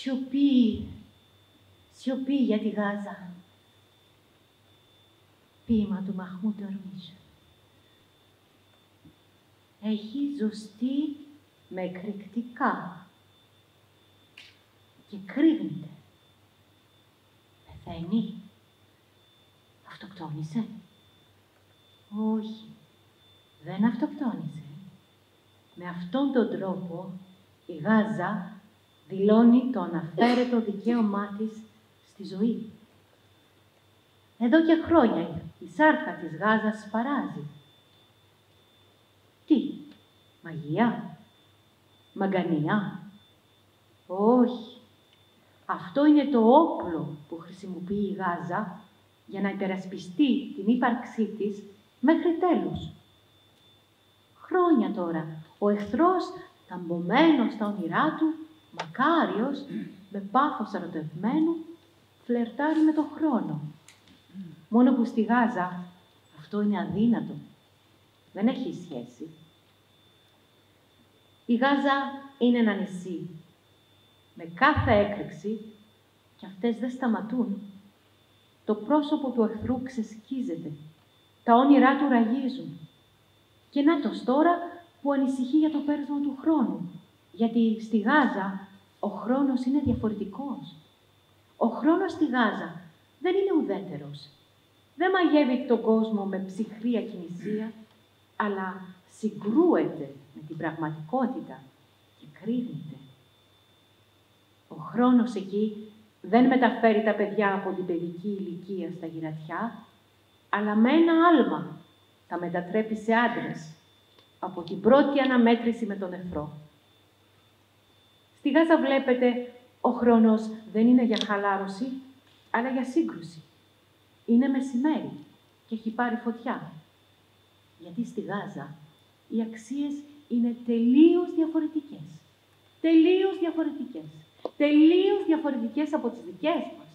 Σιωπή, σιωπή για τη Γάζα. Ποίημα του Μαχμούντ Δορμίζ. Έχει ζωστεί με εκρηκτικά και κρύβνεται. Πεθαίνει. Αυτοκτόνησε. Όχι, δεν αυτοκτόνησε. Με αυτόν τον τρόπο η Γάζα δηλώνει το αναφέρετο δικαίωμά της στη ζωή. Εδώ και χρόνια η σάρκα της Γάζας σπαράζει. Τι, Μαγεία? Μαγκανία? Όχι. Αυτό είναι το όπλο που χρησιμοποιεί η Γάζα για να υπερασπιστεί την ύπαρξή της μέχρι τέλους. Χρόνια τώρα, ο εχθρός, ταμπωμένος στα όνειρά του, μακάριος, με πάθος ερωτευμένου, φλερτάρει με τον χρόνο. Μόνο που στη Γάζα αυτό είναι αδύνατο. Δεν έχει σχέση. Η Γάζα είναι ένα νησί. Με κάθε έκρηξη, και αυτές δεν σταματούν, το πρόσωπο του εχθρού ξεσκίζεται. Τα όνειρά του ραγίζουν. Και νάτος τώρα που ανησυχεί για το πέρασμα του χρόνου. Γιατί στη Γάζα ο χρόνος είναι διαφορετικός. Ο χρόνος στη Γάζα δεν είναι ουδέτερος. Δεν μαγεύει τον κόσμο με ψυχρή ακινησία, αλλά συγκρούεται με την πραγματικότητα και κρύβεται. Ο χρόνος εκεί δεν μεταφέρει τα παιδιά από την παιδική ηλικία στα γυρατιά, αλλά με ένα άλμα τα μετατρέπει σε άντρες από την πρώτη αναμέτρηση με τον εχθρό. Στη Γάζα βλέπετε, ο χρόνος δεν είναι για χαλάρωση, αλλά για σύγκρουση. Είναι μεσημέρι και έχει πάρει φωτιά. Γιατί στη Γάζα οι αξίες είναι τελείως διαφορετικές. Τελείως διαφορετικές. Τελείως διαφορετικές από τις δικές μας.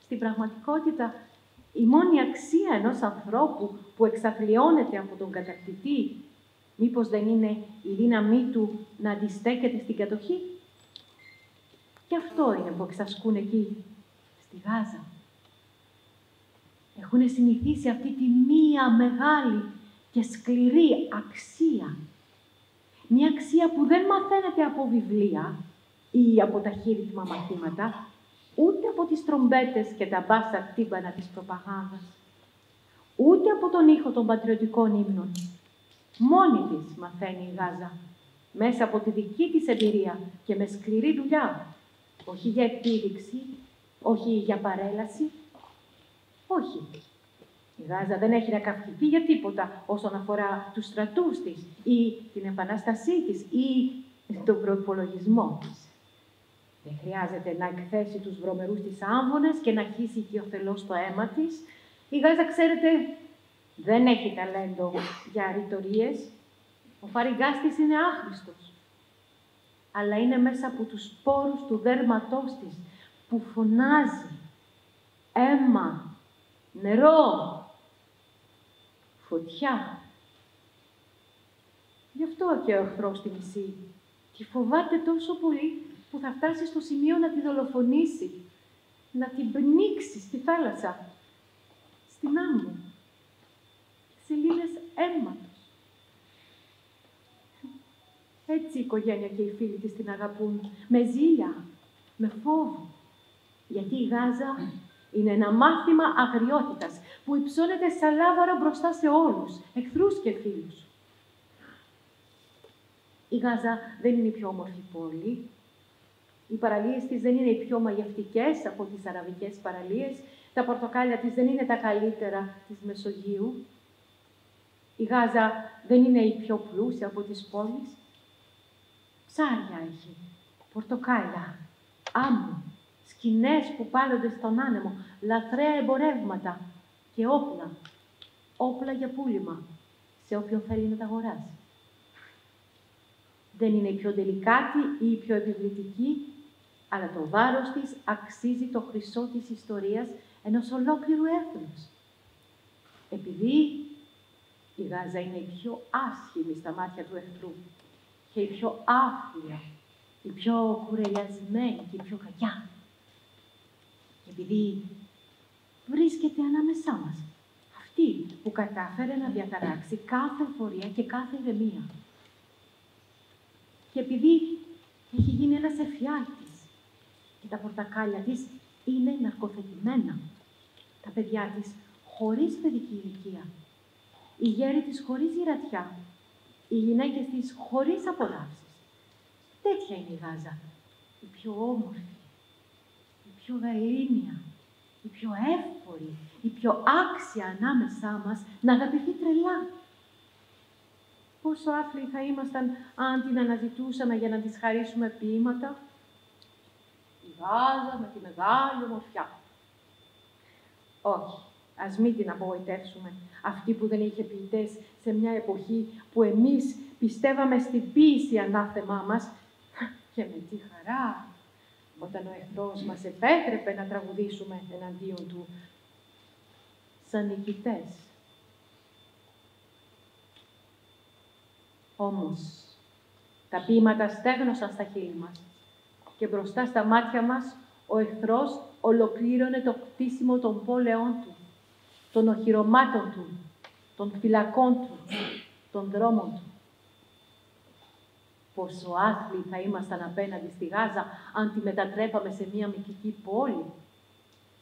Στην πραγματικότητα, η μόνη αξία ενός ανθρώπου που εξαθλιώνεται από τον κατακτητή, μήπως δεν είναι η δύναμή του να αντιστέκεται στην κατοχή? Και αυτό είναι που εξασκούν εκεί, στη Γάζα. Έχουν συνηθίσει αυτή τη μία μεγάλη και σκληρή αξία. Μια αξία που δεν μαθαίνεται από βιβλία ή από τα χείριτμα μαθήματα, ούτε από τις τρομπέτες και τα μπάσα τύμπανα της προπαγάνδας, ούτε από τον ήχο των πατριωτικών ύμνων. Μόνη της μαθαίνει η Γάζα, μέσα από τη δική της εμπειρία και με σκληρή δουλειά. Όχι για επίδειξη, όχι για παρέλαση, όχι. Η Γάζα δεν έχει να καυχηθεί για τίποτα όσον αφορά τους στρατούς της ή την επανάστασή της ή τον προϋπολογισμό της. Δεν χρειάζεται να εκθέσει τους βρωμερούς της άμβονες και να χύσει οικειοθελώς το αίμα της. Η Γάζα, ξέρετε, δεν έχει ταλέντο για ρητορίες. Ο φαριγγάς της είναι άχρηστος. Αλλά είναι μέσα από τους σπόρους του δέρματός της που φωνάζει αίμα, νερό, φωτιά. Γι' αυτό και ο εχθρός τη μισεί. Τη φοβάται τόσο πολύ που θα φτάσει στο σημείο να τη δολοφονήσει, να την πνίξει στη θάλασσα, στην άμμο, σε λίμνες αίματος. Έτσι η οικογένεια και οι φίλοι της την αγαπούν, με ζήλια, με φόβο. Γιατί η Γάζα είναι ένα μάθημα αγριότητας που υψώνεται σαν λάβαρα μπροστά σε όλους, εχθρούς και φίλους. Η Γάζα δεν είναι η πιο όμορφη πόλη. Οι παραλίες της δεν είναι οι πιο μαγευτικές από τις αραβικές παραλίες. Τα πορτοκάλια της δεν είναι τα καλύτερα της Μεσογείου. Η Γάζα δεν είναι η πιο πλούσια από τις πόλεις. Ψάρια έχει, πορτοκάλια, άμμο, σκηνές που πάλλονται στον άνεμο, λαθρέα εμπορεύματα και όπλα. Όπλα για πούλημα, σε όποιον θέλει να τα αγοράσει. Δεν είναι η πιο τελικάτη ή η πιο επιβλητική, αλλά το βάρος της αξίζει το χρυσό της ιστορίας ενός ολόκληρου έθνους. Επειδή η Γάζα είναι η πιο άσχημη στα μάτια του εχθρού και η πιο άθλια, η πιο κουρελιασμένη και η πιο κακιά. Και επειδή βρίσκεται ανάμεσά μας, αυτή που κατάφερε να διαταράξει κάθε εφορία και κάθε ηρεμία. Και επειδή έχει γίνει ένας εφιάλτης και τα πορτοκάλια της είναι ναρκοθετημένα, τα παιδιά της χωρίς παιδική ηλικία, οι γέροι της χωρίς γυρατιά, οι γυναίκες της χωρίς απολαύσεις. Τέτοια είναι η Γάζα, η πιο όμορφη, η πιο γαλήνια, η πιο εύπορη, η πιο άξια ανάμεσά μας να αγαπηθεί τρελά. Πόσο άθλιοι θα ήμασταν αν την αναζητούσαμε για να της χαρίσουμε ποίηματα. Η Γάζα με τη μεγάλη ομορφιά. Όχι, ας μην την απογοητεύσουμε, αυτή που δεν είχε ποιητές σε μια εποχή που εμείς πιστεύαμε στην ποίηση ανάθεμά μας, και με τι χαρά, όταν ο εχθρός μας επέτρεπε να τραγουδήσουμε εναντίον του, σαν νικητές. Όμως, τα ποίηματα στέγνωσαν στα χείλη μας και μπροστά στα μάτια μας ο εχθρός ολοκλήρωνε το κτίσιμο των πόλεων του, των οχυρωμάτων του, των φυλακών του, των δρόμων του. Πόσο άθλιοι θα ήμασταν απέναντι στη Γάζα αν τη μετατρέπαμε σε μία μυθική πόλη.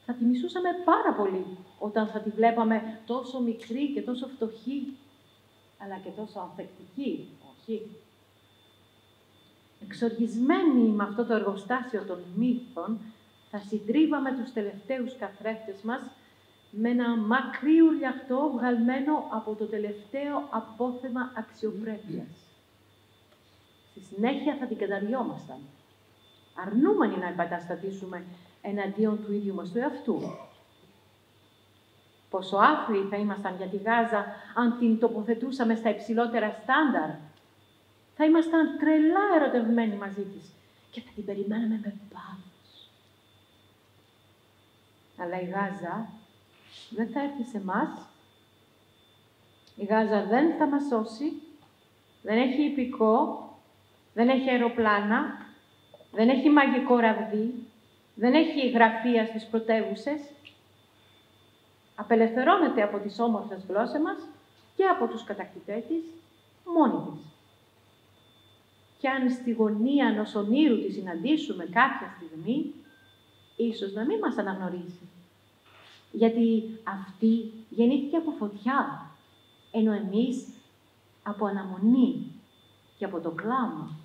Θα τη μισούσαμε πάρα πολύ όταν θα τη βλέπαμε τόσο μικρή και τόσο φτωχή, αλλά και τόσο ανθεκτική, όχι. Εξοργισμένοι με αυτό το εργοστάσιο των μύθων, θα συντρίβαμε τους τελευταίους καθρέφτες μας με ένα μακρύ ουρλιαχτό βγαλμένο από το τελευταίο απόθεμα αξιοπρέπειας. Στη συνέχεια θα την καταριόμασταν, αρνούμενοι να επαναστατήσουμε εναντίον του ίδιου μας του εαυτού. Πόσο άθλιοι θα ήμασταν για τη Γάζα αν την τοποθετούσαμε στα υψηλότερα στάνταρ. Θα ήμασταν τρελά ερωτευμένοι μαζί της και θα την περιμέναμε με πάθος. Αλλά η Γάζα δεν θα έρθει σε εμάς. Η Γάζα δεν θα μας σώσει, δεν έχει ιππικό, δεν έχει αεροπλάνα, δεν έχει μαγικό ραβδί, δεν έχει γραφεία στις πρωτεύουσες. Απελευθερώνεται από τις όμορφες γλώσσες μας και από τους κατακτητές της μόνη της. Και αν στη γωνία ενός ονείρου τη συναντήσουμε κάποια στιγμή, ίσως να μην μας αναγνωρίσει. Γιατί αυτή γεννήθηκε από φωτιά, ενώ εμείς από αναμονή και από το κλάμα.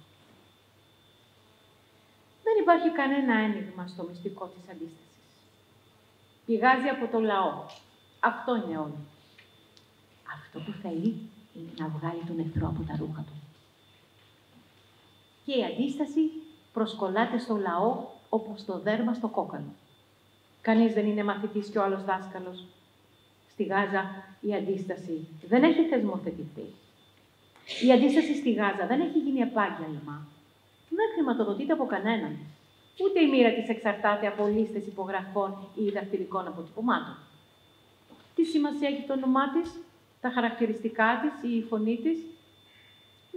Δεν υπάρχει κανένα ένιγμα στο μυστικό της αντίστασης. Πηγάζει από το λαό. Αυτό είναι όλο. Αυτό που θέλει είναι να βγάλει τον εχθρό από τα ρούχα του. Και η αντίσταση προσκολάται στο λαό όπως το δέρμα στο κόκαλο. Κανείς δεν είναι μαθητής και ο άλλος δάσκαλος. Στη Γάζα η αντίσταση δεν έχει θεσμοθετηθεί. Η αντίσταση στη Γάζα δεν έχει γίνει επάγγελμα. Δεν χρηματοδοτείται από κανέναν. Ούτε η μοίρα της εξαρτάται από λίστες υπογραφών ή δακτυλικών αποτυπωμάτων. Τι σημασία έχει το όνομά της, τα χαρακτηριστικά της ή η φωνή της?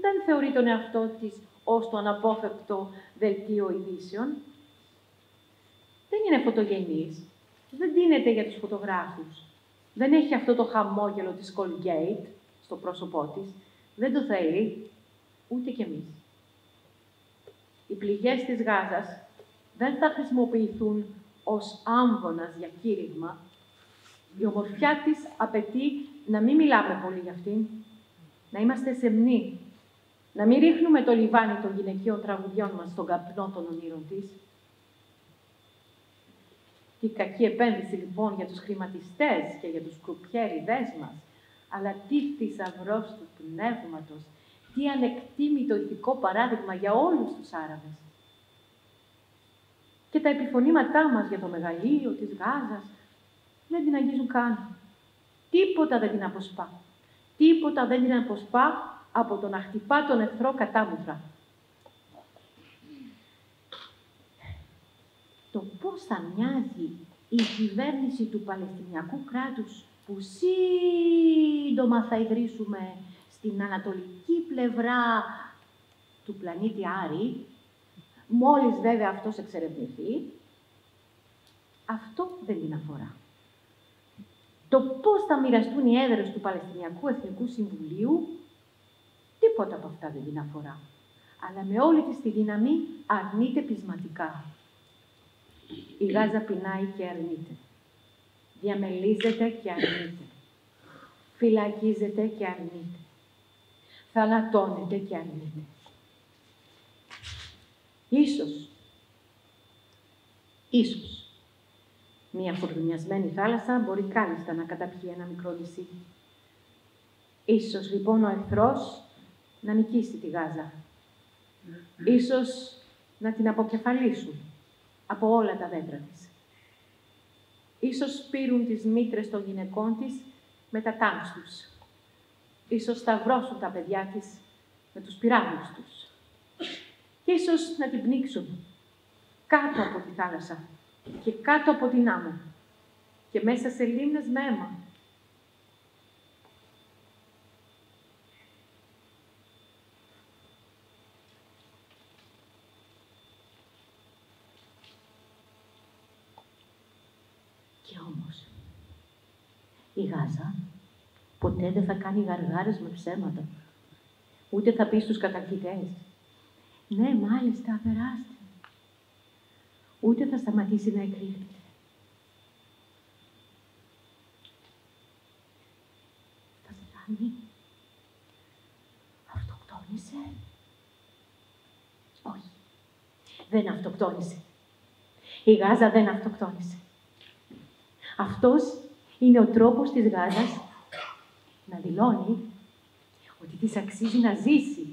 Δεν θεωρεί τον εαυτό της ως το αναπόφευκτο δελτίο ειδήσεων. Δεν είναι φωτογενής. Δεν ντύνεται για τους φωτογράφους. Δεν έχει αυτό το χαμόγελο της Colgate στο πρόσωπό της. Δεν το θέλει, ούτε κι εμείς. Οι πληγές της Γάζας δεν θα χρησιμοποιηθούν ως άμβονας για κήρυγμα. Η ομορφιά της απαιτεί να μην μιλάμε πολύ για αυτήν, να είμαστε σεμνοί, να μην ρίχνουμε το λιβάνι των γυναικείων τραγουδιών μας στον καπνό των ονείρων της. Τι κακή επένδυση λοιπόν για τους χρηματιστές και για τους κρουπιέριδες μας, αλλά τι θησαυρός του πνεύματος, τι ανεκτήμητο ηθικό παράδειγμα για όλους τους Άραβες. Και τα επιφωνήματά μας για το μεγαλείο της Γάζας δεν την αγγίζουν καν. Τίποτα δεν την αποσπά. Τίποτα δεν την αποσπά από το να χτυπά τον εχθρό κατάμουτρα. Το πώς θα μοιάζει η κυβέρνηση του Παλαιστινιακού κράτους που σύντομα θα ιδρύσουμε στην ανατολική πλευρά του πλανήτη Άρη, μόλις βέβαια αυτός εξερευνηθεί, αυτό δεν την αφορά. Το πώς θα μοιραστούν οι έδρες του Παλαιστινιακού Εθνικού Συμβουλίου, τίποτα από αυτά δεν την αφορά. Αλλά με όλη της τη δύναμη αρνείται πεισματικά. Η Γάζα πεινάει και αρνείται. Διαμελίζεται και αρνείται. Φυλακίζεται και αρνείται. Θανατώνεται και αρνείται. Ίσως, μία φορτουνιασμένη θάλασσα μπορεί κάλλιστα να καταπιεί ένα μικρό νησί. Ίσως, λοιπόν, ο εχθρός να νικήσει τη Γάζα. Ίσως να την αποκεφαλίσουν από όλα τα δέντρα της. Ίσως σπείρουν τις μήτρες των γυναικών της με τα τάγκς τους. Ίσως σταυρώσουν τα παιδιά της με τους πυράβλους τους. Και ίσως να την πνίξουν κάτω από τη θάλασσα και κάτω από την άμμο και μέσα σε λίμνες με αίμα. Και όμως, η Γάζα ποτέ δεν θα κάνει γαργάρες με ψέματα. Ούτε θα πει στους κατακτητές: ναι, μάλιστα, περάστε. Ούτε θα σταματήσει να εκρύβεται. Θα πεθάνει. Αυτοκτόνησε. Όχι. Δεν αυτοκτόνησε. Η Γάζα δεν αυτοκτόνησε. Αυτός είναι ο τρόπος της Γάζας να δηλώνει ότι της αξίζει να ζήσει.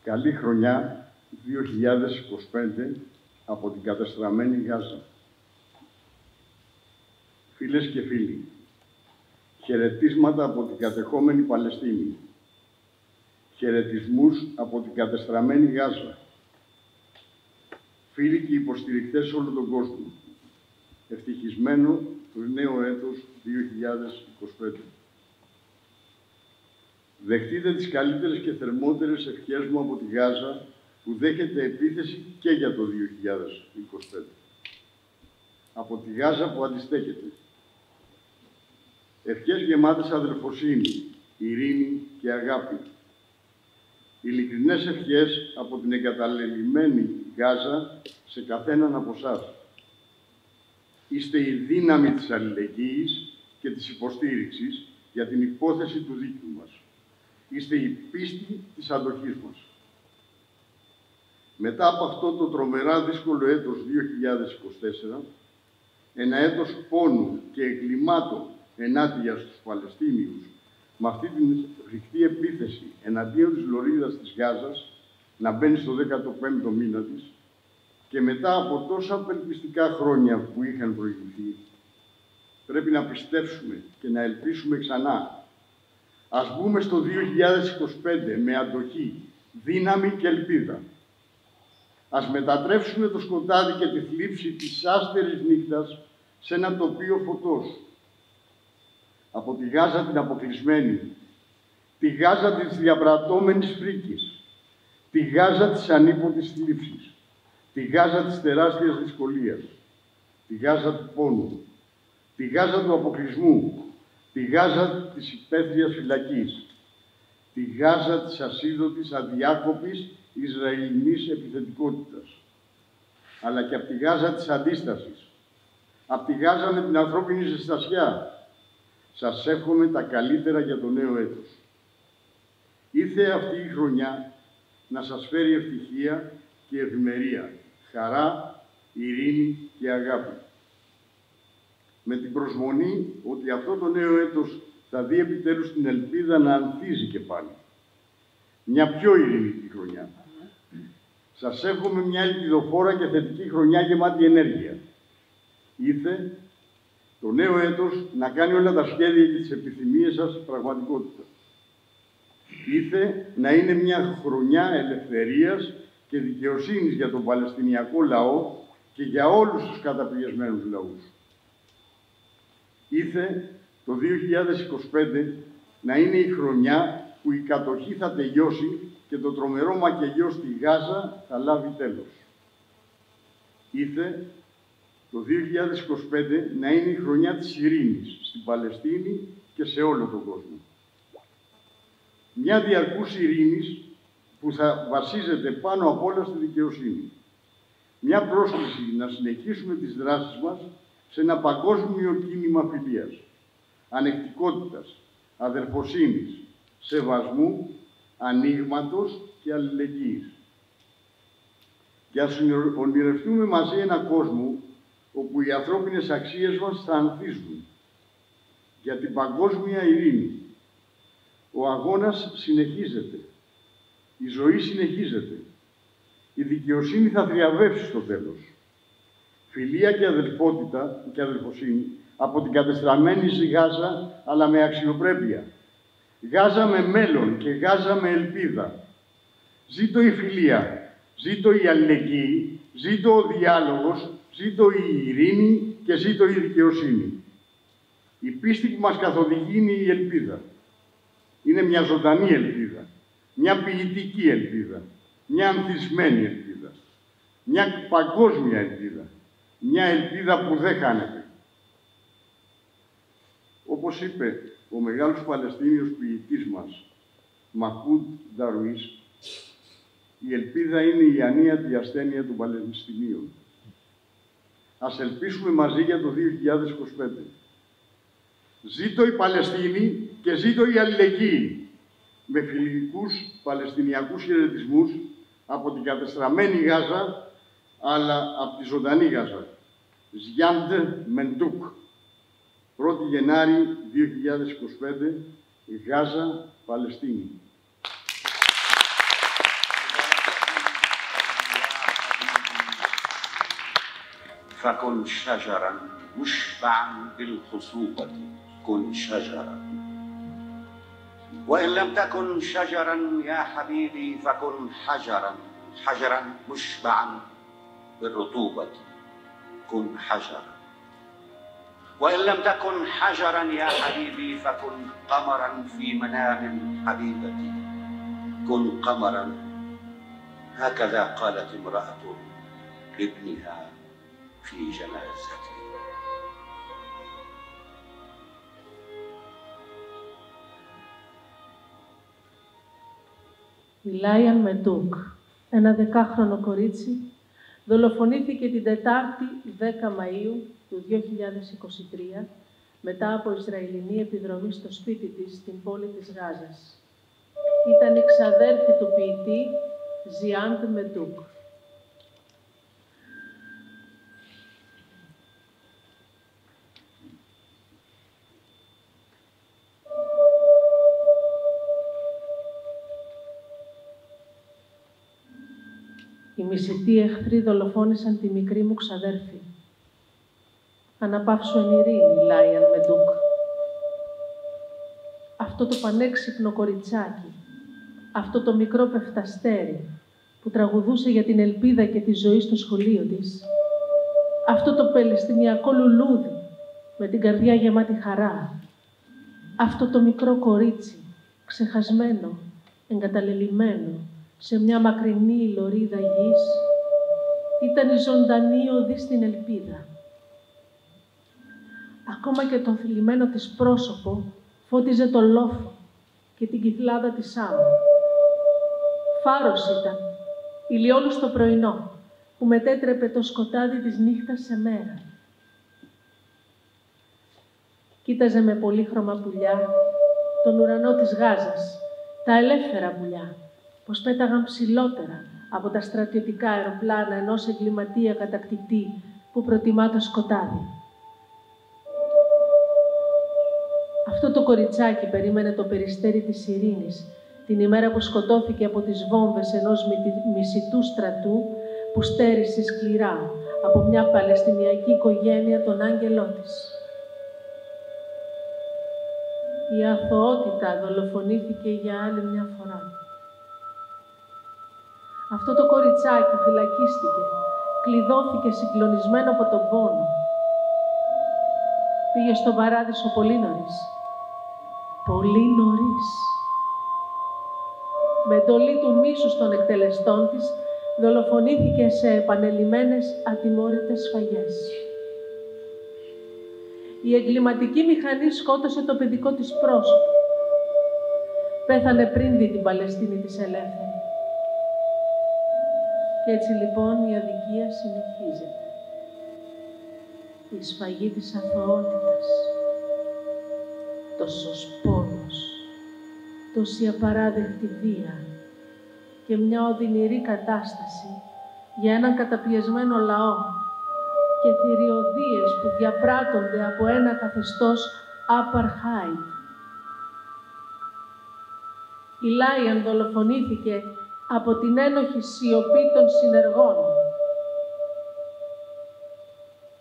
Καλή χρονιά 2025 από την κατεστραμμένη Γάζα. Φίλες και φίλοι, χαιρετίσματα από την κατεχόμενη Παλαιστίνη. Χαιρετισμούς από την κατεστραμμένη Γάζα. Φίλοι και υποστηρικτές σε όλο τον κόσμο. Ευτυχισμένο το νέο έτος 2025. Δεχτείτε τις καλύτερες και θερμότερες ευχές μου από τη Γάζα, που δέχεται επίθεση και για το 2025. Από τη Γάζα που αντιστέκεται. Ευχές γεμάτες αδελφοσύνη, ειρήνη και αγάπη. Ειλικρινές ευχές από την εγκαταλελειμμένη Γάζα σε καθέναν από εσάς. Είστε η δύναμη της αλληλεγγύης και της υποστήριξης για την υπόθεση του δίκαιου μας. Είστε η πίστη της αντοχής μας. Μετά από αυτό το τρομερά δύσκολο έτος 2024, ένα έτος πόνου και εγκλημάτων ενάντια στους Παλαιστίνιους, με αυτή την φρικτή επίθεση εναντίον της λωρίδας της Γάζας να μπαίνει στο 15ο μήνα της, και μετά από τόσα απελπιστικά χρόνια που είχαν προηγηθεί, πρέπει να πιστέψουμε και να ελπίσουμε ξανά. Ας μπούμε στο 2025 με αντοχή, δύναμη και ελπίδα. Ας μετατρέψουμε το σκοτάδι και τη θλίψη της άστερης νύχτας σε ένα τοπίο φωτός. Από τη Γάζα την αποκλεισμένη, τη Γάζα της διαπρατώμενης φρίκης, τη Γάζα της ανίποτης θλίψης, τη Γάζα της τεράστιας δυσκολίας, τη Γάζα του πόνου, τη Γάζα του αποκλεισμού, τη Γάζα της υπαίθριας φυλακής, τη Γάζα της ασίδωτης αδιάκοπης Ισραηλινής επιθετικότητας, αλλά και από τη Γάζα της αντίστασης, από τη Γάζα με την ανθρώπινη ζεστασιά. Σας εύχομαι τα καλύτερα για το νέο έτος. Ήρθε αυτή η χρονιά να σας φέρει ευτυχία και ευημερία, χαρά, ειρήνη και αγάπη. Με την προσμονή ότι αυτό το νέο έτος θα δει επιτέλους την ελπίδα να ανθίζει και πάλι. Μια πιο ειρηνική χρονιά. Σας εύχομαι μια ελπιδοφόρα και θετική χρονιά γεμάτη ενέργεια. Ήρθε το νέο έτος να κάνει όλα τα σχέδια και τις επιθυμίες σας πραγματικότητα. Ήρθε να είναι μια χρονιά ελευθερίας και δικαιοσύνης για τον Παλαιστινιακό λαό και για όλους τους καταπιεσμένους λαούς. Ήρθε το 2025 να είναι η χρονιά που η κατοχή θα τελειώσει και το τρομερό μακελιό στη Γάζα θα λάβει τέλος. Ήρθε το 2025 να είναι η χρονιά της ειρήνης στην Παλαιστίνη και σε όλο τον κόσμο. Μια διαρκούς ειρήνης που θα βασίζεται πάνω απ' όλα στη δικαιοσύνη. Μια πρόσκληση να συνεχίσουμε τις δράσεις μας σε ένα παγκόσμιο κίνημα φιλίας, ανεκτικότητας, αδερφοσύνης, σεβασμού, ανοίγματος και αλληλεγγύης. Και ας ονειρευτούμε μαζί ένα κόσμο όπου οι ανθρώπινες αξίες μας θα ανθίζουν για την παγκόσμια ειρήνη. Ο αγώνας συνεχίζεται. Η ζωή συνεχίζεται. Η δικαιοσύνη θα θριαβεύσει στο τέλος. Φιλία και αδελφότητα και αδελφοσύνη από την κατεστραμμένη Γάζα, αλλά με αξιοπρέπεια. Γάζα με μέλλον και Γάζα με ελπίδα. Ζήτω η φιλία, ζήτω η αλληλεγγύη, ζήτω ο διάλογος, ζήτω η ειρήνη και ζήτω η δικαιοσύνη. Η πίστη που μας καθοδηγεί είναι η ελπίδα. Είναι μια ζωντανή ελπίδα, μια ποιητική ελπίδα, μια ανθισμένη ελπίδα, μια παγκόσμια ελπίδα, μια ελπίδα που δεν χάνεται. Όπως είπε ο μεγάλος Παλαιστίνιος ποιητής μας, Μαχμούντ Νταρουίς, η ελπίδα είναι η ανίατη ασθένεια των Ζήτω η Παλαιστίνη και ζήτω η αλληλεγγύη, με φιλικούς παλαιστινιακούς χαιρετισμούς από την κατεστραμμένη Γάζα, αλλά από τη ζωντανή Γάζα. Ζιάντε Μεντούκ, 1η Γενάρη 2025, Γάζα, Παλαιστίνη. فكن شجرا مشبعا بالخصوبة، كن شجرا. وإن لم تكن شجرا يا حبيبي فكن حجرا، حجرا مشبعا بالرطوبة، كن حجرا. وإن لم تكن حجرا يا حبيبي فكن قمرا في منام حبيبتي، كن قمرا. هكذا قالت امرأة لابنها في جنازته. Η Λάιαν Μεντούκ, ένα 10χρονο κορίτσι, δολοφονήθηκε την Τετάρτη 10 Μαΐου του 2023 μετά από Ισραηλινή επιδρομή στο σπίτι της στην πόλη της Γάζας. Ήταν η ξαδέρφη του ποιητή Ζιάντ Μεντούκ. Οι μισητοί εχθροί δολοφόνησαν τη μικρή μου ξαδέρφη. Αναπαύσου εν ειρήνη, Λάιαν Μεντούκ. Αυτό το πανέξυπνο κοριτσάκι, αυτό το μικρό πεφταστέρι που τραγουδούσε για την ελπίδα και τη ζωή στο σχολείο της, αυτό το παλαιστινιακό λουλούδι με την καρδιά γεμάτη χαρά, αυτό το μικρό κορίτσι, ξεχασμένο, εγκαταλελειμμένο, σε μια μακρινή λωρίδα γης, ήταν η ζωντανή οδή στην ελπίδα. Ακόμα και το θλιμμένο της πρόσωπο φώτιζε το λόφο και την κυκλάδα της άμμου. Φάρος ήταν, ηλιόλουστο πρωινό, που μετέτρεπε το σκοτάδι της νύχτας σε μέρα. Κοίταζε με πολύχρωμα πουλιά τον ουρανό της Γάζας, τα ελεύθερα πουλιά, πως πέταγαν ψηλότερα από τα στρατιωτικά αεροπλάνα ενός εγκληματία κατακτητή που προτιμά το σκοτάδι. Αυτό το κοριτσάκι περίμενε το περιστέρι της ειρήνης την ημέρα που σκοτώθηκε από τις βόμβες ενός μισητού στρατού που στέρισε σκληρά από μια παλαιστινιακή οικογένεια τον άγγελό της. Η αθωότητα δολοφονήθηκε για άλλη μια φορά. Αυτό το κοριτσάκι φυλακίστηκε, κλειδώθηκε συγκλονισμένο από τον πόνο. Πήγε στον παράδεισο πολύ νωρίς. Πολύ νωρίς. Με εντολή του μίσους των εκτελεστών της, δολοφονήθηκε σε επανελειμμένες ατιμόρυτες σφαγές. Η εγκληματική μηχανή σκότωσε το παιδικό της πρόσωπο. Πέθανε πριν δει την Παλαιστίνη της ελεύθερη. Και έτσι λοιπόν η αδικία συνεχίζεται. Η σφαγή της αθωότητας. Τόσος πόνος, τόση απαράδεκτη βία και μια οδυνηρή κατάσταση για έναν καταπιεσμένο λαό και θηριωδίες που διαπράττονται από ένα καθεστώς apartheid. Η Λάιαν δολοφονήθηκε από την ένοχη σιωπή των συνεργών.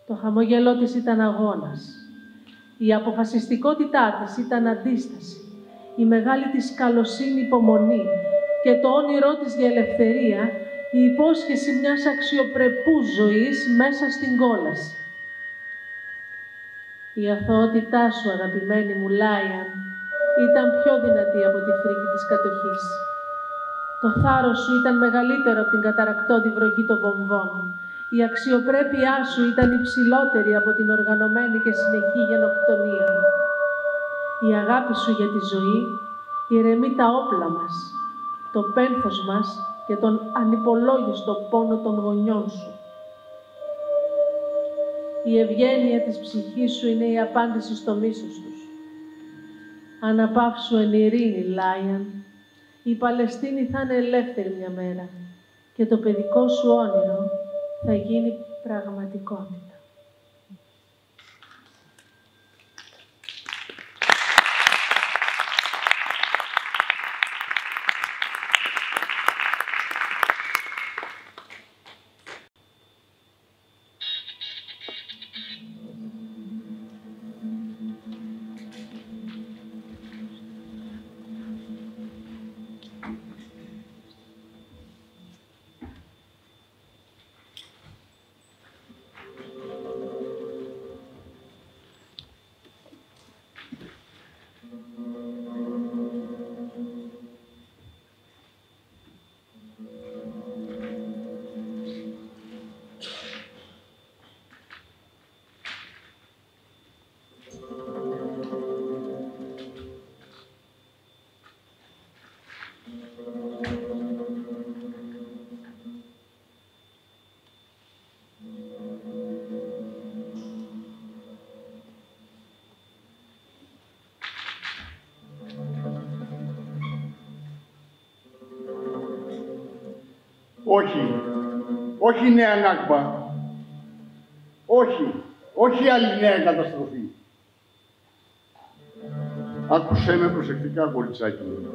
Το χαμόγελό της ήταν αγώνας. Η αποφασιστικότητά της ήταν αντίσταση. Η μεγάλη της καλοσύνη υπομονή και το όνειρό της για ελευθερία, η υπόσχεση μιας αξιοπρεπούς ζωής μέσα στην κόλαση. Η αθωότητά σου, αγαπημένη μου Λάιαν, ήταν πιο δυνατή από τη φρίκη της κατοχής. Το θάρρος σου ήταν μεγαλύτερο από την καταρακτώδη βροχή των βομβών. Η αξιοπρέπειά σου ήταν υψηλότερη από την οργανωμένη και συνεχή γενοκτονία. Η αγάπη σου για τη ζωή ηρεμεί τα όπλα μας, το πένθος μας και τον ανυπολόγιστο πόνο των γονιών σου. Η ευγένεια της ψυχής σου είναι η απάντηση στο μίσος τους. Αναπαύσου εν ειρήνη, Λάιαν. Η Παλαιστίνη θα είναι ελεύθερη μια μέρα και το παιδικό σου όνειρο θα γίνει πραγματικότητα. Όχι, όχι νέα Νάκμπα. Όχι άλλη νέα καταστροφή. Άκουσέ με προσεκτικά, κοριτσάκι μου.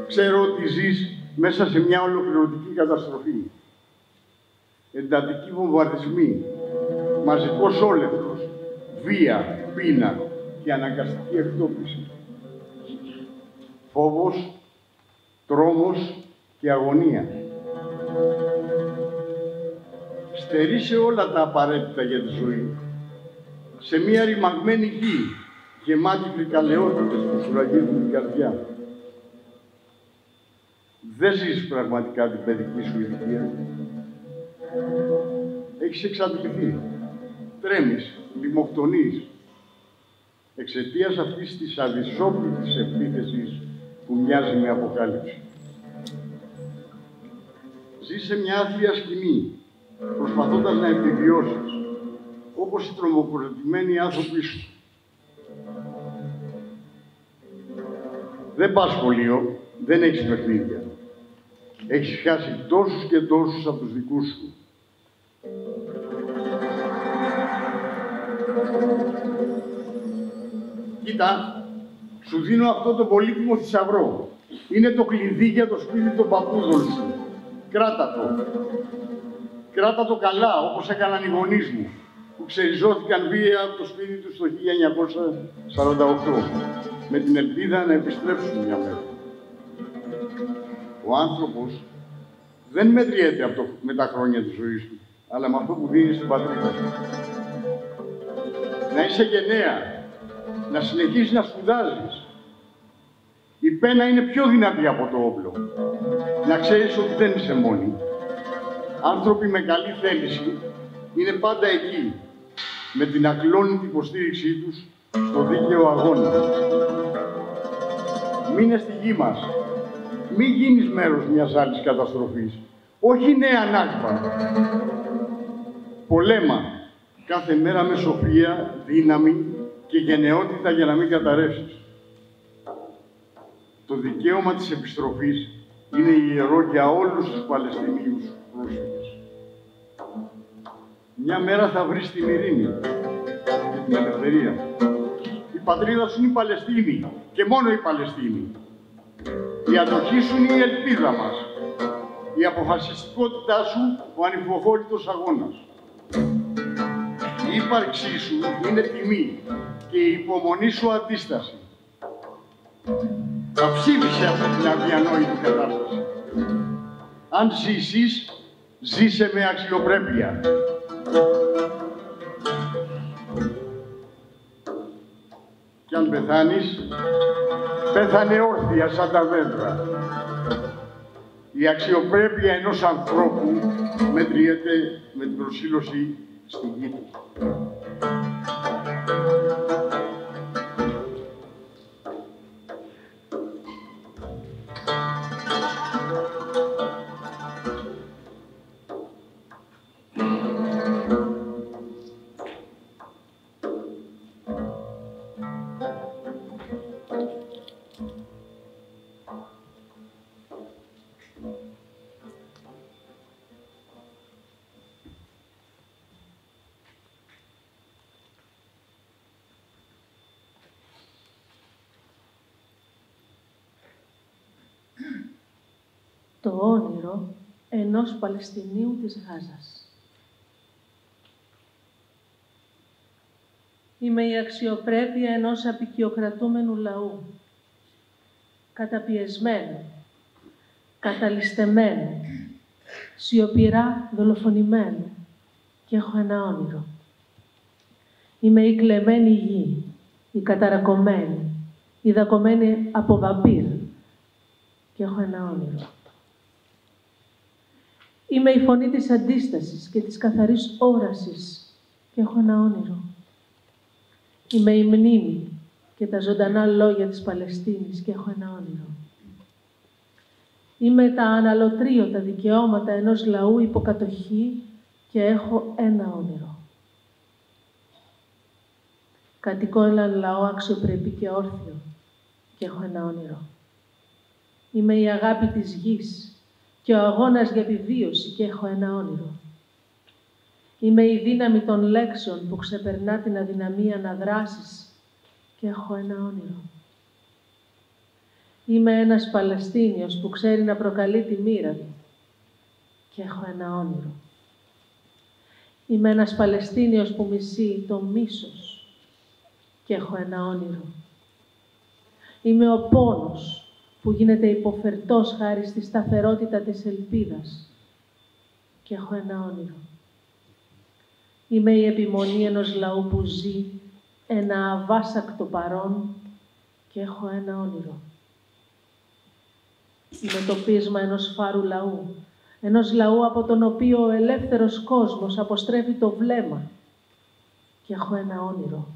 Ξέρω ότι ζεις μέσα σε μια ολοκληρωτική καταστροφή. Εντατικοί βομβαρδισμοί, μαζικός όλεθρος, βία, πείνα και αναγκαστική εκτόπιση. Φόβος, τρόμος και αγωνία. Στερείσαι όλα τα απαραίτητα για τη ζωή. Σε μια ρημαγμένη γη, γεμάτη φρικαλαιότητες που σου ραγίζουν την καρδιά. Δεν ζεις πραγματικά την παιδική σου ηλικία. Έχεις εξαντληθεί. Τρέμεις, λιμοκτονείς. Εξαιτίας αυτής της αδυσόπιτης επίθεσης που μοιάζει με αποκάλυψη. Ζεις σε μια άθλια σκηνή, προσπαθώντας να επιβιώσεις, όπως οι τρομοκρατημένοι άνθρωποι σου. Δεν πας σχολείο, δεν έχεις παιχνίδια. Έχεις χάσει τόσους και τόσους από τους δικούς σου. Κοίτα, σου δίνω αυτό το πολύτιμο θησαυρό. Είναι το κλειδί για το σπίτι των παππούδων σου. Κράτα το. Κράτα το καλά, όπως έκαναν οι γονείς μου, που ξεριζώθηκαν βία από το σπίτι τους το 1948, με την ελπίδα να επιστρέψουν μια μέρα. Ο άνθρωπος δεν μετριέται με τα χρόνια της ζωής του, αλλά με αυτό που δίνει στην πατρίδα του. Να είσαι γενναία, να συνεχίσεις να σπουδάζεις. Η πένα είναι πιο δυνατή από το όπλο. Να ξέρεις ότι δεν είσαι μόνη. Άνθρωποι με καλή θέληση είναι πάντα εκεί, με την ακλόνητη υποστήριξή τους στο δίκαιο αγώνα. Μείνε στη γη μας. Μην γίνεις μέρος μιας άλλης καταστροφής. Όχι νέα Νάκμπα. Πολέμα κάθε μέρα με σοφία, δύναμη και γενναιότητα για να μην καταρρεύσεις. Το δικαίωμα της επιστροφής είναι ιερό για όλους τους Παλαιστινίους πρόσφυγες. Μια μέρα θα βρεις την ειρήνη και την ελευθερία. Η πατρίδα σου είναι η Παλαιστίνη και μόνο η Παλαιστίνη. Η αντοχή σου είναι η ελπίδα μας. Η αποφασιστικότητά σου ο ανυποχώρητος αγώνας. Η ύπαρξή σου είναι τιμή και η υπομονή σου αντίσταση. Αψήφισε αυτή την αδιανόητη κατάσταση. Αν ζήσεις, ζήσε με αξιοπρέπεια. Κι αν πεθάνεις, πέθανε όρθια σαν τα δέντρα. Η αξιοπρέπεια ενός ανθρώπου μετριέται με την προσήλωση στη γη του. Το όνειρο ενός Παλαιστινίου της Γάζας. Είμαι η αξιοπρέπεια ενός απικιοκρατούμενου λαού, καταπιεσμένου, καταλυστεμένου, σιωπηρά δολοφονημένου και έχω ένα όνειρο. Είμαι η κλεμμένη γη, η καταρακωμένη, η δακωμένη από βαμπύρ και έχω ένα όνειρο. Είμαι η φωνή της αντίστασης και της καθαρής όρασης και έχω ένα όνειρο. Είμαι η μνήμη και τα ζωντανά λόγια της Παλαιστίνης και έχω ένα όνειρο. Είμαι τα αναλωτρίωτα δικαιώματα ενός λαού υποκατοχή και έχω ένα όνειρο. Κατοικώ έναν λαό αξιοπρεπή και όρθιο και έχω ένα όνειρο. Είμαι η αγάπη της γης και ο αγώνας για επιβίωση και έχω ένα όνειρο. Είμαι η δύναμη των λέξεων που ξεπερνά την αδυναμία να δράσεις και έχω ένα όνειρο. Είμαι ένας Παλαιστίνιος που ξέρει να προκαλεί τη μοίρα του και έχω ένα όνειρο. Είμαι ένας Παλαιστίνιος που μισεί το μίσος και έχω ένα όνειρο. Είμαι ο πόνος που γίνεται υποφερτός χάρη στη σταθερότητα της ελπίδας και έχω ένα όνειρο. Είμαι η επιμονή ενός λαού που ζει ένα αβάσακτο παρόν και έχω ένα όνειρο. Είμαι το πείσμα ενός φάρου λαού, ενός λαού από τον οποίο ο ελεύθερος κόσμος αποστρέφει το βλέμμα και έχω ένα όνειρο.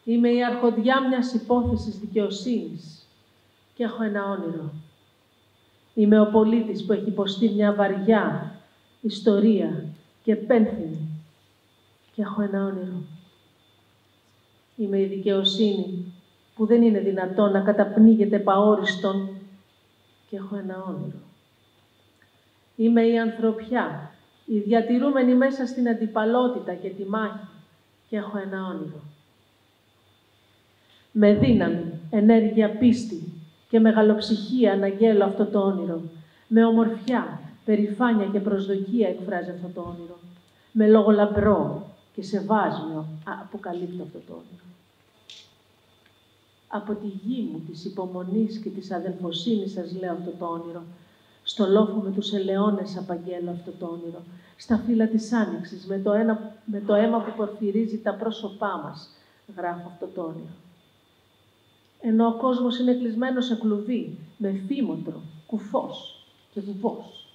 Είμαι η αρχοντιά μιας υπόθεσης δικαιοσύνης και έχω ένα όνειρο. Είμαι ο πολίτης που έχει υποστεί μια βαριά ιστορία και πένθυμη και έχω ένα όνειρο. Είμαι η δικαιοσύνη που δεν είναι δυνατόν να καταπνίγεται παόριστον και έχω ένα όνειρο. Είμαι η ανθρωπιά, η διατηρούμενη μέσα στην αντιπαλότητα και τη μάχη και έχω ένα όνειρο. Με δύναμη, ενέργεια, πίστη και μεγαλοψυχία αναγγέλω αυτό το όνειρο. Με ομορφιά, περηφάνεια και προσδοκία εκφράζει αυτό το όνειρο. Με λόγο λαμπρό και σεβάσμιο αποκαλύπτω αυτό το όνειρο. Από τη γη μου της υπομονής και της αδελφοσύνης σας λέω αυτό το όνειρο. Στο λόφο με τους ελαιώνες απαγγέλω αυτό το όνειρο. Στα φύλλα της άνοιξης, με το αίμα που πορφυρίζει τα πρόσωπά μας, γράφω αυτό το όνειρο. Ενώ ο κόσμος είναι κλεισμένος σε κλουβί, με φήμοτρο, κουφός και βουβός,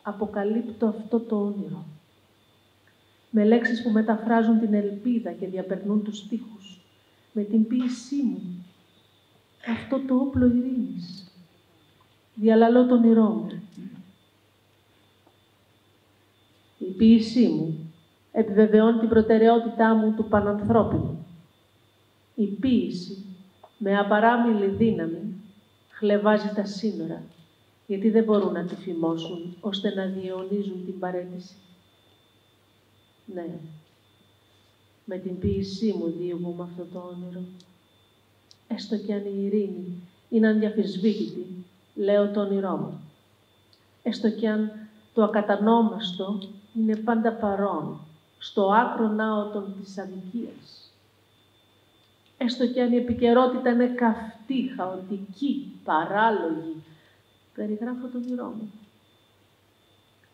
αποκαλύπτω αυτό το όνειρο. Με λέξεις που μεταφράζουν την ελπίδα και διαπερνούν τους στίχους, με την ποίησή μου, αυτό το όπλο ειρήνης. Διαλαλώ τον όνειρό μου. Η ποίησή μου επιβεβαιώνει την προτεραιότητά μου του πανανθρώπινου. Η ποίηση, με απαράμιλη δύναμη, χλευάζει τα σύνορα, γιατί δεν μπορούν να τη φημώσουν, ώστε να διαιωνίζουν την παρέτηση. Ναι, με την ποίησή μου διηγούμε αυτό το όνειρο. Έστω κι αν η ειρήνη είναι αδιαφυσβήτητη, λέω το όνειρό μου. Έστω κι αν το ακατανόμαστο είναι πάντα παρόν, στο άκρο ναότον της αδικίας. Έστω κι αν η επικαιρότητα είναι καυτή, χαοτική, παράλογη, περιγράφω το όνειρό μου.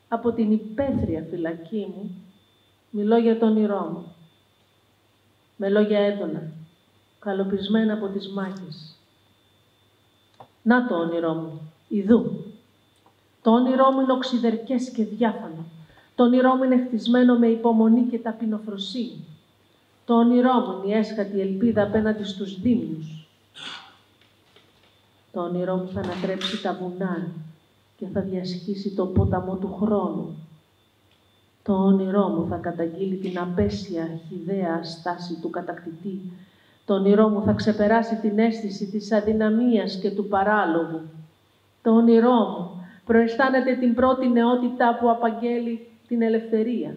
Από την υπαίθρια φυλακή μου, μιλώ για το όνειρό μου. Με λόγια έντονα, καλοπισμένα από τις μάχες. Να το όνειρό μου, ιδού. Το όνειρό μου είναι οξυδερκές και διάφανο. Το όνειρό μου είναι χτισμένο με υπομονή και ταπεινοφροσύνη. Το όνειρό μου είναι η έσχατη ελπίδα απέναντι στους δίμιους. Το όνειρό μου θα ανατρέψει τα βουνά και θα διασχίσει το ποταμό του χρόνου. Το όνειρό μου θα καταγγείλει την απέσια, χυδαία στάση του κατακτητή. Το όνειρό μου θα ξεπεράσει την αίσθηση της αδυναμίας και του παράλογου. Το όνειρό μου προαισθάνεται την πρώτη νεότητα που απαγγέλει την ελευθερία.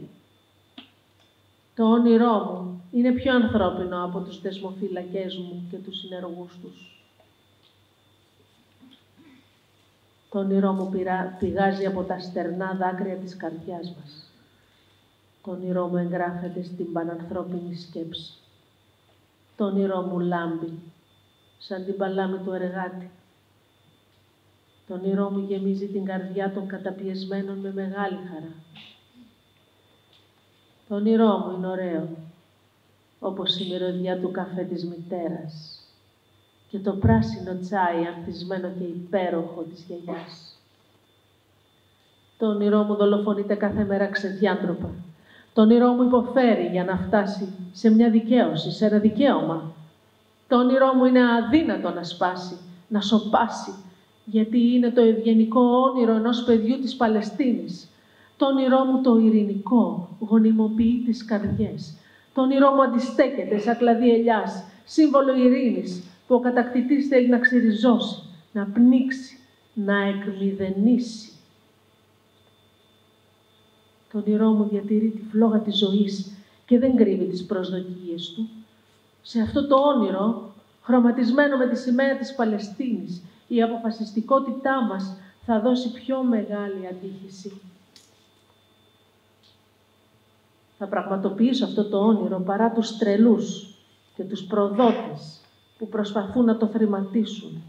Το όνειρό μου είναι πιο ανθρώπινο από τους δεσμοφύλακές μου και τους συνεργούς τους. Το όνειρό μου πηγάζει από τα στερνά δάκρυα της καρδιάς μας. Το όνειρό μου εγγράφεται στην πανανθρώπινη σκέψη. Το όνειρό μου λάμπει σαν την παλάμη του εργάτη. Το όνειρό μου γεμίζει την καρδιά των καταπιεσμένων με μεγάλη χαρά. Το όνειρό μου είναι ωραίο, όπως η μυρωδιά του καφέ της μητέρας και το πράσινο τσάι ανθισμένο και υπέροχο της γιαγιάς. Το όνειρό μου δολοφονείται κάθε μέρα ξεδιάντροπα. Το όνειρό μου υποφέρει για να φτάσει σε μια δικαίωση, σε ένα δικαίωμα. Το όνειρό μου είναι αδύνατο να σπάσει, να σωπάσει, γιατί είναι το ευγενικό όνειρο ενός παιδιού της Παλαιστίνης. Το όνειρό μου το ειρηνικό γονιμοποιεί τις καρδιές. Το όνειρό μου αντιστέκεται σαν κλαδί ελιάς, σύμβολο ειρήνης, που ο κατακτητής θέλει να ξεριζώσει, να πνίξει, να εκμηδενήσει. Το όνειρό μου διατηρεί τη φλόγα της ζωής και δεν κρύβει τις προσδοκίες του. Σε αυτό το όνειρο, χρωματισμένο με τη σημαία της Παλαιστίνης, η αποφασιστικότητά μας θα δώσει πιο μεγάλη αντίχηση. Θα πραγματοποιήσω αυτό το όνειρο παρά τους τρελούς και τους προδότες που προσπαθούν να το θρηματίσουν.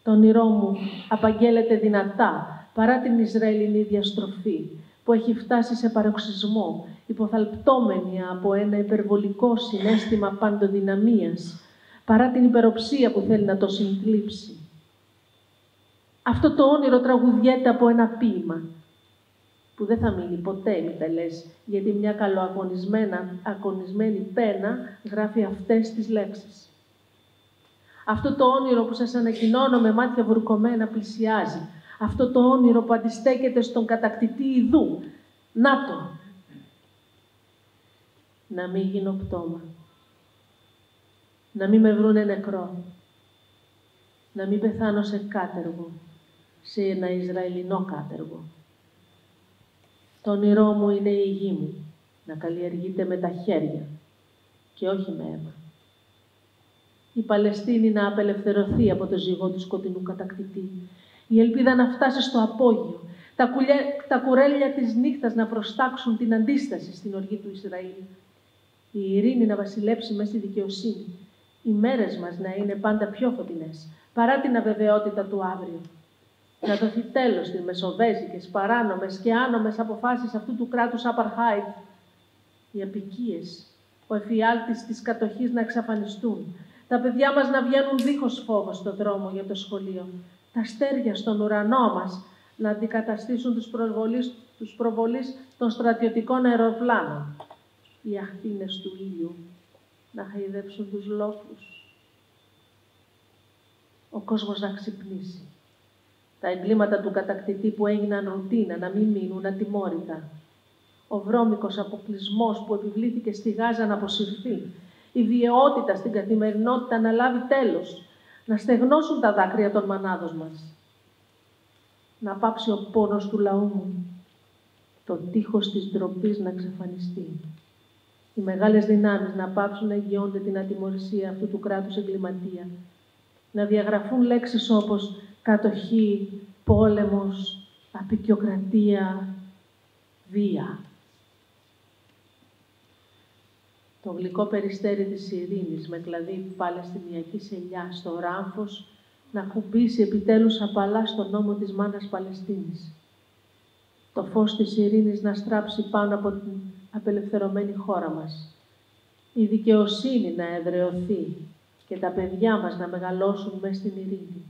Το όνειρό μου απαγγέλλεται δυνατά παρά την Ισραηλινή διαστροφή που έχει φτάσει σε παροξισμό, υποθαλπτόμενη από ένα υπερβολικό συναίσθημα παντοδυναμίας, παρά την υπεροψία που θέλει να το συγκλείψει. Αυτό το όνειρο τραγουδιέται από ένα ποίημα, που δεν θα μείνει ποτέ ημιτελές, γιατί μια καλοακονισμένη πένα γράφει αυτές τις λέξεις. Αυτό το όνειρο που σας ανακοινώνω με μάτια βουρκωμένα πλησιάζει. Αυτό το όνειρο που αντιστέκεται στον κατακτητή ειδού. Να το! Να μην γίνω πτώμα. Να μην με βρούνε νεκρό. Να μην πεθάνω σε κάτεργο. Σε ένα Ισραηλινό κάτεργο. Το όνειρό μου είναι η γη μου. Να καλλιεργείται με τα χέρια και όχι με αίμα. Η Παλαιστίνη να απελευθερωθεί από το ζυγό του σκοτεινού κατακτητή. Η ελπίδα να φτάσει στο απόγειο. Τα κουρέλια της νύχτας να προστάξουν την αντίσταση στην οργή του Ισραήλ. Η ειρήνη να βασιλέψει μέσα στη δικαιοσύνη. Οι μέρες μας να είναι πάντα πιο φωτεινές, παρά την αβεβαιότητα του αύριο. Να δοθεί τέλος στις μεσοβέζικες, παράνομες και άνομες αποφάσεις αυτού του κράτους Απαρχάιτ. Οι απικίες, ο εφιάλτης της κατοχής να εξαφανιστούν. Τα παιδιά μας να βγαίνουν δίχως φόβο στο δρόμο για το σχολείο. Τα αστέρια στον ουρανό μας να αντικαταστήσουν τους προβολείς των στρατιωτικών αεροπλάνων. Οι αχτίνες του ήλιου να χαϊδέψουν τους λόφους. Ο κόσμος να ξυπνήσει. Τα εγκλήματα του κατακτητή που έγιναν ρουτίνα να μην μείνουν ατιμόρυτα. Ο βρώμικος αποκλεισμός που επιβλήθηκε στη Γάζα να αποσυρθεί. Η βιαιότητα στην καθημερινότητα να λάβει τέλος. Να στεγνώσουν τα δάκρυα των μανάδων μας. Να πάψει ο πόνος του λαού μου. Το τείχος της ντροπής να εξαφανιστεί. Οι μεγάλες δυνάμεις να πάψουν να εγγυώνται την ατιμωρησία αυτού του κράτους εγκληματία. Να διαγραφούν λέξεις όπως κατοχή, πόλεμος, απικιοκρατία, βία. Το γλυκό περιστέρι της ειρήνης με κλαδί παλαιστινιακής ελιάς στο ράμφος να κουμπίσει επιτέλους απαλά στον νόμο της μάνας Παλαιστίνης. Το φως της ειρήνης να στράψει πάνω από την απελευθερωμένη χώρα μας. Η δικαιοσύνη να εδραιωθεί και τα παιδιά μας να μεγαλώσουν μέσα στην ειρήνη.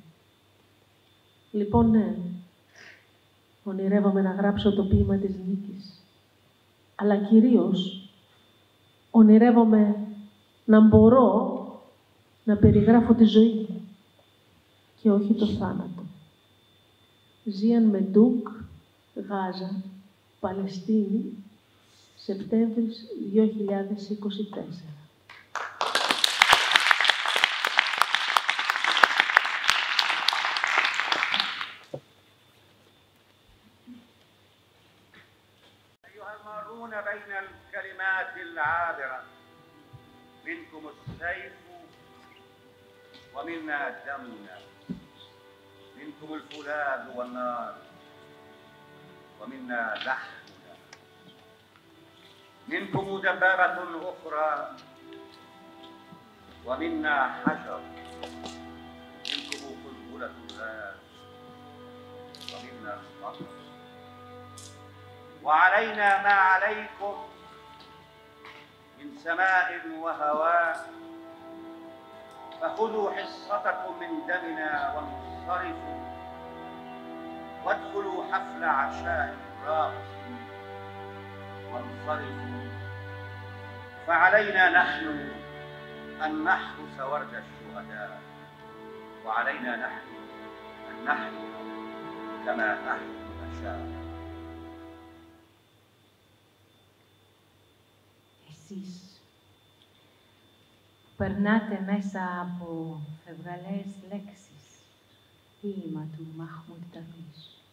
Λοιπόν, ναι, ονειρεύομαι να γράψω το ποίημα της νίκης. Αλλά κυρίως ονειρεύομαι να μπορώ να περιγράφω τη ζωή και όχι το θάνατο. Ζίαν Μεντούκ, Γάζα, Παλαιστίνη, Σεπτέμβρης 2024. بين الكلمات العابرة منكم السيف ومنا دمنا منكم الفولاذ والنار ومنا لحمنا، منكم دبابة أخرى ومنا حجر، منكم قنبلة غاز ومنا مطر، وعلينا ما عليكم من سماء وهواء، فخذوا حصتكم من دمنا وانصرفوا، وادخلوا حفل عشاء راقص وانصرفوا، فعلينا نحن أن نحرس ورد الشهداء، وعلينا نحن أن نحيا كما نحن نشاء. Εσείς που περνάτε μέσα από φευγαλές λέξεις, ποίημα του Μαχμούντ Ταρμής.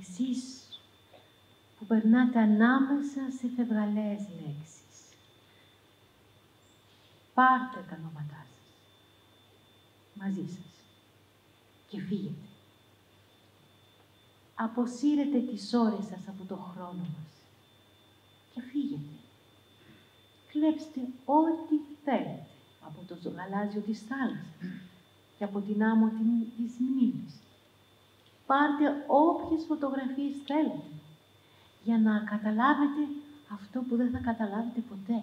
Εσείς που περνάτε ανάμεσα σε φευγαλές λέξεις, πάρτε τα ονόματά σας μαζί σας και φύγετε. Αποσύρετε τις ώρες σας από το χρόνο μας και φύγετε. Κλέψτε ό,τι θέλετε από το γαλάζιο της θάλασσας και από την άμμο της μνήμης. Πάρτε όποιες φωτογραφίες θέλετε για να καταλάβετε αυτό που δεν θα καταλάβετε ποτέ.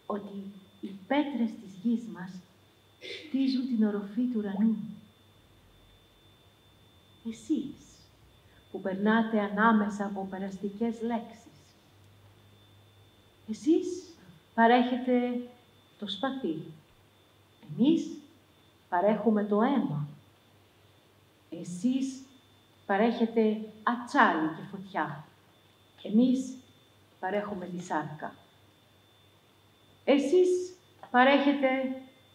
Ότι οι πέτρες της γης μας χτίζουν την οροφή του ουρανού. Εσείς που περνάτε ανάμεσα από περαστικές λέξεις, εσείς παρέχετε το σπαθί. Εμείς παρέχουμε το αίμα. Εσείς παρέχετε ατσάλι και φωτιά. Εμείς παρέχουμε τη σάρκα. Εσείς παρέχετε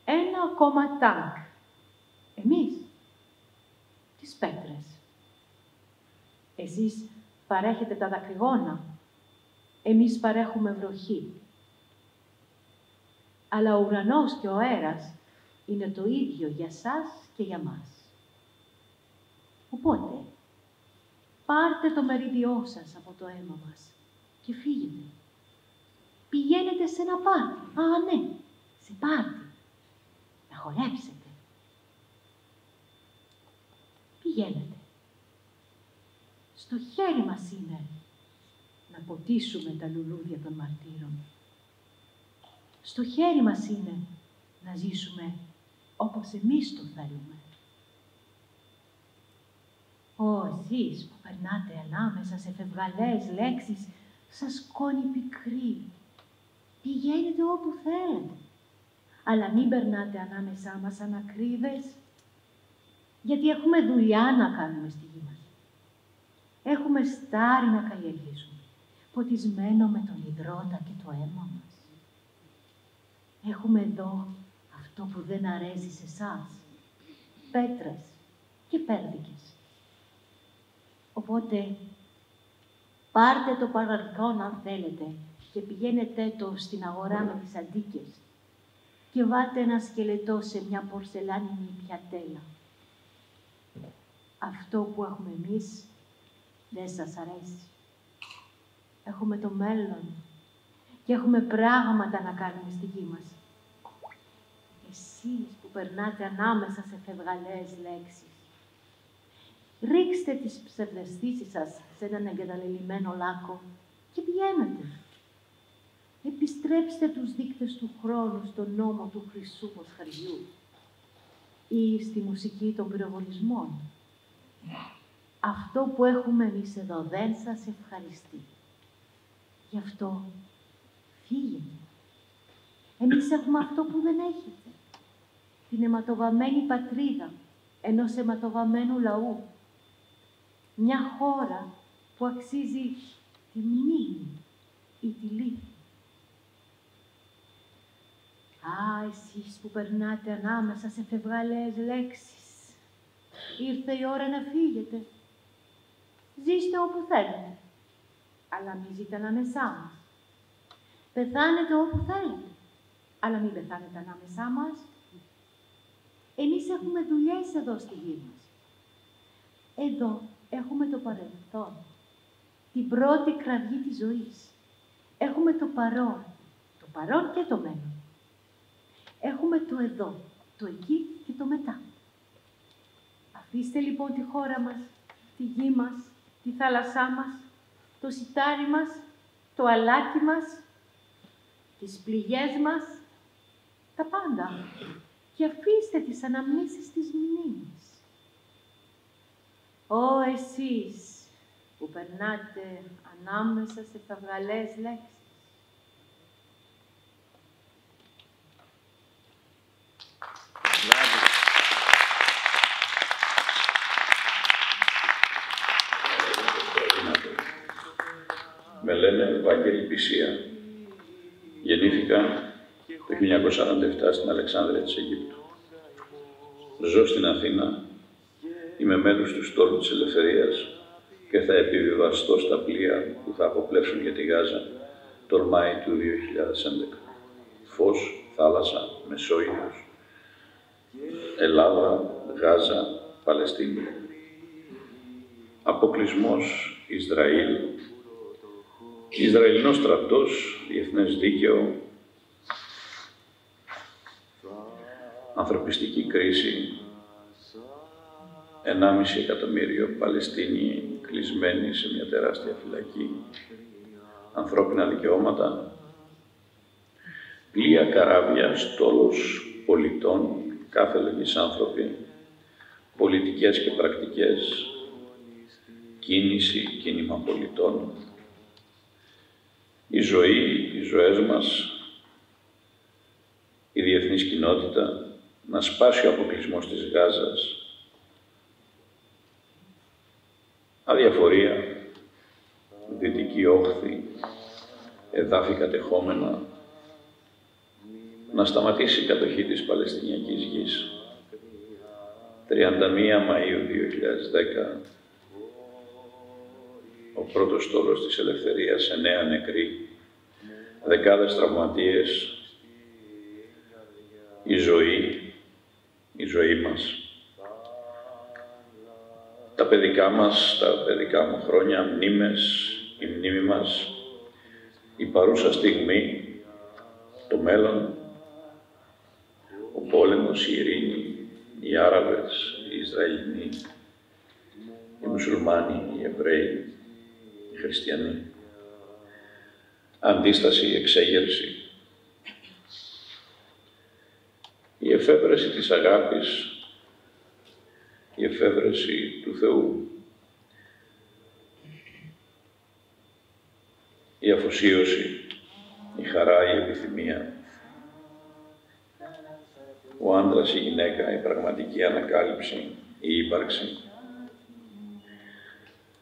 ένα ακόμα τάγκ. Εμείς τις πέτρες. Εσείς παρέχετε τα δακρυγόνα. Εμείς παρέχουμε βροχή. Αλλά ο ουρανός και ο αέρας είναι το ίδιο για σας και για μας. Οπότε, πάρτε το μερίδιό σας από το αίμα μας και φύγετε. Πηγαίνετε σε ένα πάρτι. Α, ναι, σε πάρτι. Να χορέψετε. Πηγαίνετε. Στο χέρι μας είναι να ποτίσουμε τα λουλούδια των μαρτύρων. Στο χέρι μας είναι να ζήσουμε όπως εμείς το θέλουμε. Εσείς που περνάτε ανάμεσα σε φευγαλές λέξεις, σας σκόνη πικρή. Πηγαίνετε όπου θέλετε, αλλά μην περνάτε ανάμεσά μας σαν ακρίβες, γιατί έχουμε δουλειά να κάνουμε στη γη μας. Έχουμε στάρι να καλλιεργήσουμε, ποτισμένο με τον υδρότα και το αίμα μας. Έχουμε εδώ αυτό που δεν αρέσει σε εσάς, πέτρες και πέρδικες. Οπότε, πάρτε το παρελθόν αν θέλετε και πηγαίνετε το στην αγορά με τις αντίκες και βάλτε ένα σκελετό σε μια πορσελάνινη πιατέλα. Αυτό που έχουμε εμείς δεν σας αρέσει. Έχουμε το μέλλον και έχουμε πράγματα να κάνουμε στη γη μας. Εσείς που περνάτε ανάμεσα σε φευγαλές λέξεις, ρίξτε τις ψευδαισθήσεις σας σε έναν εγκαταλελειμμένο λάκκο και πηγαίνετε. Επιστρέψτε τους δείκτες του χρόνου στον νόμο του χρυσού μοσχαριού ή στη μουσική των πυροβολισμών. Αυτό που έχουμε εμείς εδώ δεν σας ευχαριστεί. Γι' αυτό φύγετε. Εμείς έχουμε αυτό που δεν έχετε. Την αιματοβαμμένη πατρίδα ενός αιματοβαμμένου λαού. Μια χώρα που αξίζει τη μνήμη ή τη λύπη. Εσείς που περνάτε ανάμεσα σε φευγαλές λέξεις, ήρθε η ώρα να φύγετε. Ζήστε όπου θέλετε, αλλά μην ζείτε ανάμεσά μας. Πεθάνετε όπου θέλετε, αλλά μην πεθάνετε ανάμεσά μας. Εμείς έχουμε δουλειές εδώ στη γη μας. Εδώ έχουμε το παρελθόν, την πρώτη κραυγή της ζωής. Έχουμε το παρόν και το μέλλον. Έχουμε το εδώ, το εκεί και το μετά. Αφήστε λοιπόν τη χώρα μας, τη γη μας, τη θάλασσά μας, το σιτάρι μας, το αλάτι μας, τις πληγές μας, τα πάντα. Και αφήστε τις αναμνήσεις της μνήμης. Ω εσείς που περνάτε ανάμεσα σε φαυγαλές λέξεις. Με λένε Βαγγέλη Πισία. Γεννήθηκα το 1947 στην Αλεξάνδρεια της Αιγύπτου. Ζω στην Αθήνα, είμαι μέλος του Στόλου της Ελευθερίας και θα επιβιβαστώ στα πλοία που θα αποπλέψουν για τη Γάζα τον Μάη του 2011. Φως, θάλασσα, Μεσόγειος, Ελλάδα, Γάζα, Παλαιστίνη. Αποκλεισμός Ισραήλ, Ισραηλινός στρατός, διεθνές δίκαιο, ανθρωπιστική κρίση, 1,5 εκατομμύριο Παλαιστίνοι κλεισμένοι σε μια τεράστια φυλακή, ανθρώπινα δικαιώματα, πλοία, καράβια, στόλος πολιτών, κάθε λογής άνθρωποι, πολιτικές και πρακτικές, κίνηση, κίνημα πολιτών, η ζωή, οι ζωές μας, η διεθνής κοινότητα, να σπάσει ο αποκλεισμός της Γάζας, αδιαφορία, δυτική όχθη, εδάφη κατεχόμενα, να σταματήσει η κατοχή της Παλαιστινιακής γης. 31 Μαΐου 2010, ο πρώτος στόλος της Ελευθερίας, 9 νεκροί, δεκάδες τραυματίες, η ζωή μας. Τα παιδικά μας, τα παιδικά μου χρόνια, μνήμες, η μνήμη μας, η παρούσα στιγμή, το μέλλον, ο πόλεμος, η ειρήνη, οι Άραβες, οι Ισραηλινοί, οι Μουσουλμάνοι, οι Εβραίοι, οι Χριστιανοί. Αντίσταση, εξέγερση. Η εφεύρεση της αγάπης, η εφεύρεση του Θεού, η αφοσίωση, η χαρά, η επιθυμία, ο άντρας, η γυναίκα, η πραγματική ανακάλυψη, η ύπαρξη,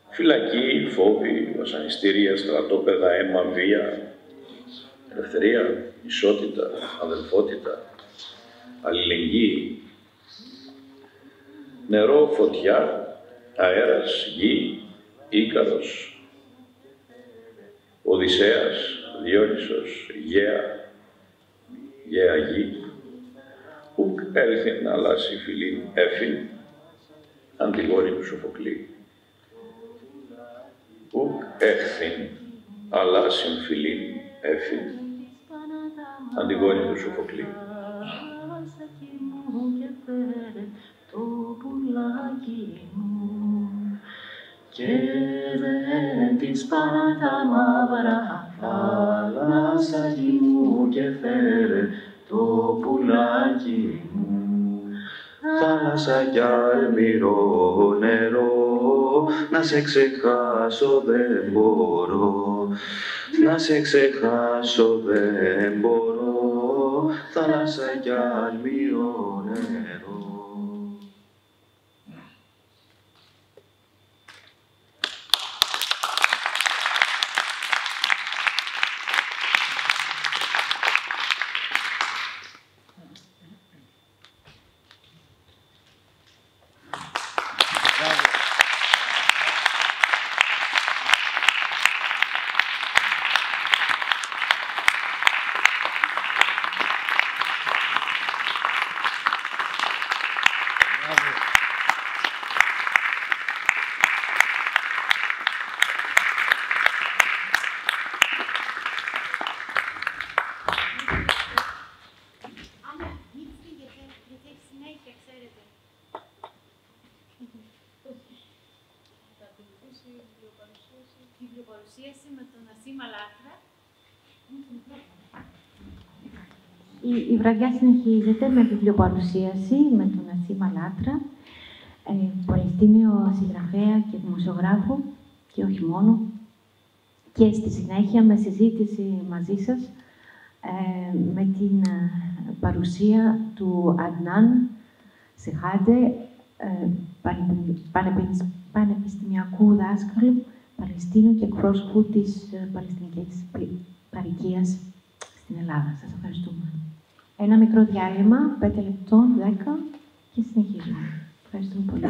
φυλακή, φόβοι, βασανιστήρια, στρατόπεδα, αίμα, βία, ελευθερία, ισότητα, αδελφότητα, αλληλεγγύη, νερό, φωτιά, αέρας, γη, Ίκαρος, Οδυσσέας, Διόνυσος, γαία γη, ουκ έλθην αλλάσει φιλήν έφην, Αντιγόνη του Σοφοκλή. Ουκ έχθην αλλάσιν φιλήν έφην, Αντιγόνη του Σοφοκλή. Το πουλάκι μου και δεν της πάνε τα μαύρα θάλασσα γη μου και φέρε το πουλάκι μου. Θάλασσα κι αλμυρό νερό, να σε ξεχάσω δεν μπορώ, να σε ξεχάσω δεν μπορώ, θάλασσα κι αλμυρό νερό. Βιβλιοπαρουσίαση με τον Ασίμα Λάτρα. Η βραδιά συνεχίζεται με βιβλιοπαρουσίαση με τον Ασίμα Λάτρα, Παλαιστίνιο συγγραφέα και δημοσιογράφο και όχι μόνο. Και στη συνέχεια με συζήτηση μαζί σας με την παρουσία του Αντνάν Σεχάντε, πανεπιστημιακού δάσκαλου Παλαιστίνου και εκπρόσωπου της Παλαιστινικής Παροικίας στην Ελλάδα. Σας ευχαριστούμε. Ένα μικρό διάλειμμα, 5 λεπτών, 10 και συνεχίζουμε. Ευχαριστούμε πολύ.